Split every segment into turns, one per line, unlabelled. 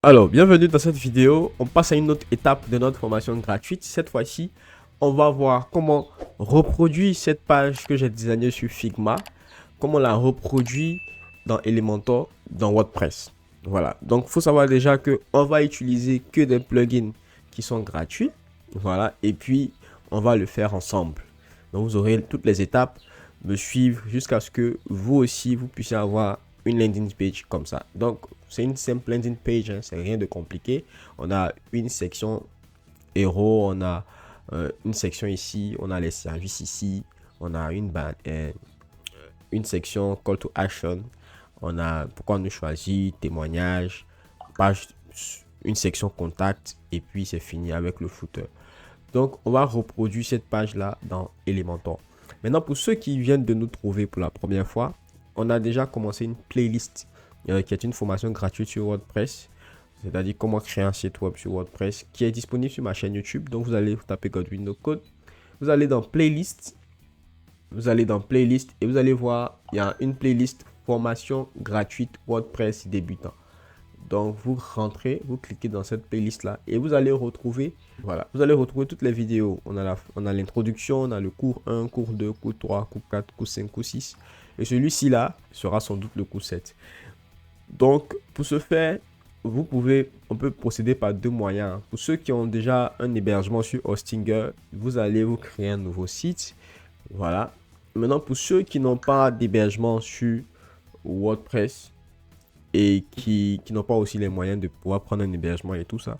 Alors, bienvenue dans cette vidéo. On passe à une autre étape de notre formation gratuite. Cette fois-ci, on va voir comment reproduire cette page que j'ai designée sur Figma, comment la reproduire dans Elementor, dans WordPress. Voilà. Donc, il faut savoir déjà que on va utiliser que des plugins qui sont gratuits. Voilà. Et puis, on va le faire ensemble. Donc, vous aurez toutes les étapes, me suivre jusqu'à ce que vous aussi, vous puissiez avoir une landing page comme ça. Donc, c'est une simple landing page, hein, c'est rien de compliqué. On a une section héros, on a une section ici, on a les services ici, on a une section call to action, on a pourquoi nous choisir, témoignage, page, une section contact, et puis c'est fini avec le footer. Donc, on va reproduire cette page-là dans Elementor. Maintenant, pour ceux qui viennent de nous trouver pour la première fois, on a déjà commencé une playlist qui est une formation gratuite sur WordPress, c'est-à-dire comment créer un site web sur WordPress, qui est disponible sur ma chaîne YouTube. Donc, vous allez taper Godwin No Code, vous allez dans playlist, et vous allez voir, il y a une playlist formation gratuite WordPress débutant. Donc, vous rentrez, vous cliquez dans cette playlist là et vous allez retrouver, voilà, vous allez retrouver toutes les vidéos. On a l'introduction, on a le cours 1, cours 2, cours 3, cours 4, cours 5, cours 6. Et celui-ci là sera sans doute le cours 7. Donc, pour ce faire, on peut procéder par deux moyens. Pour ceux qui ont déjà un hébergement sur Hostinger, vous allez vous créer un nouveau site. Voilà. Maintenant, pour ceux qui n'ont pas d'hébergement sur WordPress, et qui n'ont pas aussi les moyens de pouvoir prendre un hébergement et tout ça,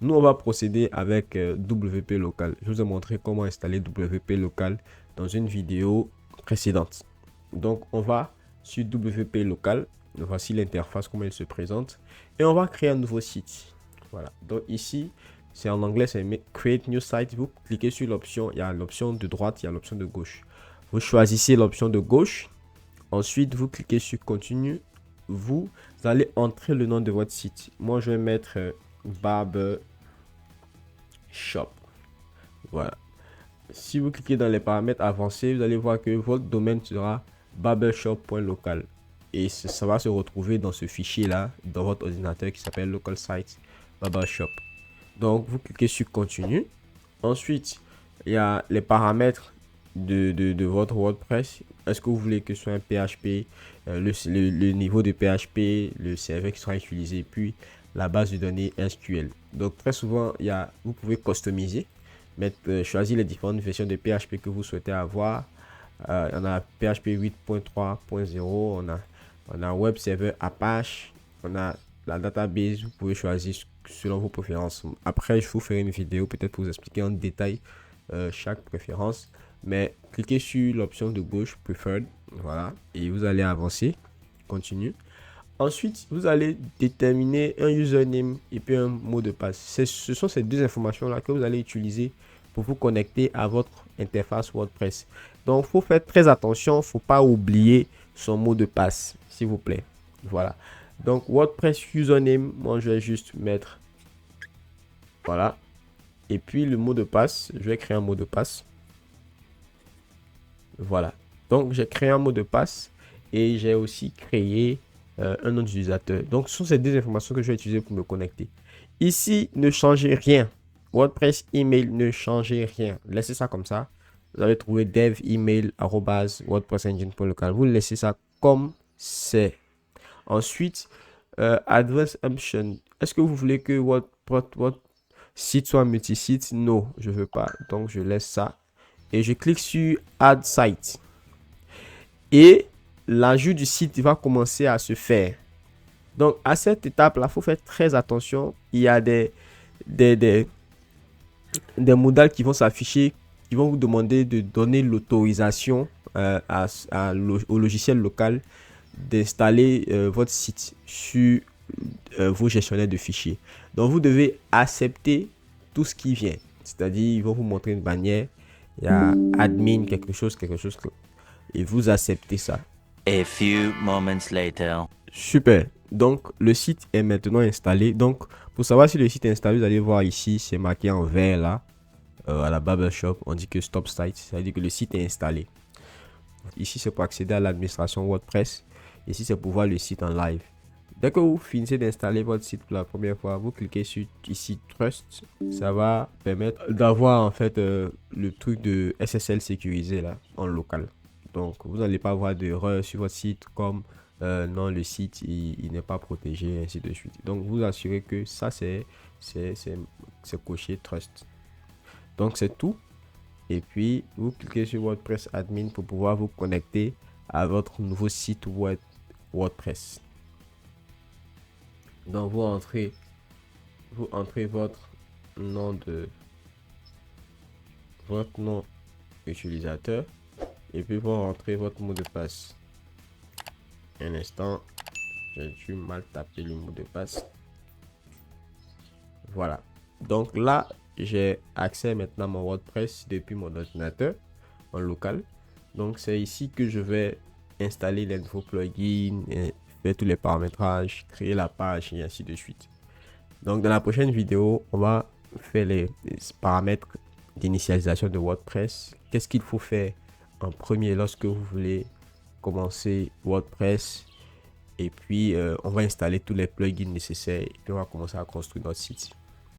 nous on va procéder avec WP Local. Je vous ai montré comment installer WP Local dans une vidéo précédente. Donc on va sur WP Local, voici l'interface, comment elle se présente, et on va créer un nouveau site. Voilà, donc ici c'est en anglais, c'est Create New Site. Vous cliquez sur l'option, il y a l'option de droite, il y a l'option de gauche. Vous choisissez l'option de gauche, ensuite vous cliquez sur Continue. Vous allez entrer le nom de votre site. Moi, je vais mettre Barber Shop. Voilà. Si vous cliquez dans les paramètres avancés, vous allez voir que votre domaine sera barbershop.local. Et ça va se retrouver dans ce fichier-là, dans votre ordinateur qui s'appelle Local Site Barbershop. Donc, vous cliquez sur Continue. Ensuite, il y a les paramètres de votre WordPress. Est-ce que vous voulez que ce soit un PHP, le niveau de PHP, le serveur qui sera utilisé, puis la base de données SQL. Donc très souvent, vous pouvez customiser, choisir les différentes versions de PHP que vous souhaitez avoir. On a PHP 8.3.0, on a Web Server Apache, on a la database, vous pouvez choisir selon vos préférences. Après, je vous ferai une vidéo peut-être pour vous expliquer en détail chaque préférence. Mais cliquez sur l'option de gauche Preferred, voilà, et vous allez avancer, continue. Ensuite, vous allez déterminer un username et puis un mot de passe. Ce sont ces deux informations là que vous allez utiliser pour vous connecter à votre interface WordPress. Donc, il faut faire très attention, il ne faut pas oublier son mot de passe, s'il vous plaît. Voilà. Donc, WordPress username, moi je vais juste mettre, voilà. Et puis le mot de passe, je vais créer un mot de passe. Voilà, donc j'ai créé un mot de passe et j'ai aussi créé un nom d'utilisateur. Donc ce sont ces deux informations que je vais utiliser pour me connecter. Ici, ne changez rien. WordPress email, ne changez rien. Laissez ça comme ça. Vous allez trouver dev_email@wordpressengine.local. Vous laissez ça comme c'est. Ensuite, advanced option. Est-ce que vous voulez que votre site soit multi-site? Non, je veux pas. Donc je laisse ça. Et je clique sur Add Site. Et l'ajout du site va commencer à se faire. Donc, à cette étape-là, il faut faire très attention. Il y a des modèles qui vont s'afficher, qui vont vous demander de donner l'autorisation au logiciel local d'installer votre site sur vos gestionnaires de fichiers. Donc, vous devez accepter tout ce qui vient. C'est-à-dire, ils vont vous montrer une bannière. Il y a admin, quelque chose. Et vous acceptez ça.
A few moments later.
Super. Donc, le site est maintenant installé. Donc, pour savoir si le site est installé, vous allez voir ici, c'est marqué en vert là. À la Barbershop, on dit que Stop Site. Ça veut dire que le site est installé. Ici, c'est pour accéder à l'administration WordPress. Ici, c'est pour voir le site en live. Dès que vous finissez d'installer votre site pour la première fois, vous cliquez sur ici Trust. Ça va permettre d'avoir en fait le truc de SSL sécurisé là en local. Donc vous n'allez pas avoir d'erreur sur votre site comme non, le site il n'est pas protégé, ainsi de suite. Donc vous assurez que ça c'est coché Trust. Donc c'est tout. Et puis vous cliquez sur WordPress Admin pour pouvoir vous connecter à votre nouveau site web WordPress. Donc vous entrez votre nom utilisateur et puis vous rentrez votre mot de passe. Un instant, j'ai dû mal taper le mot de passe. Voilà. Donc là, j'ai accès maintenant à mon WordPress depuis mon ordinateur en local. Donc c'est ici que je vais installer les nouveaux plugins, et faire tous les paramétrages, créer la page et ainsi de suite. Donc dans la prochaine vidéo, on va faire les paramètres d'initialisation de WordPress. Qu'est-ce qu'il faut faire en premier lorsque vous voulez commencer WordPress? Et puis on va installer tous les plugins nécessaires et puis on va commencer à construire notre site.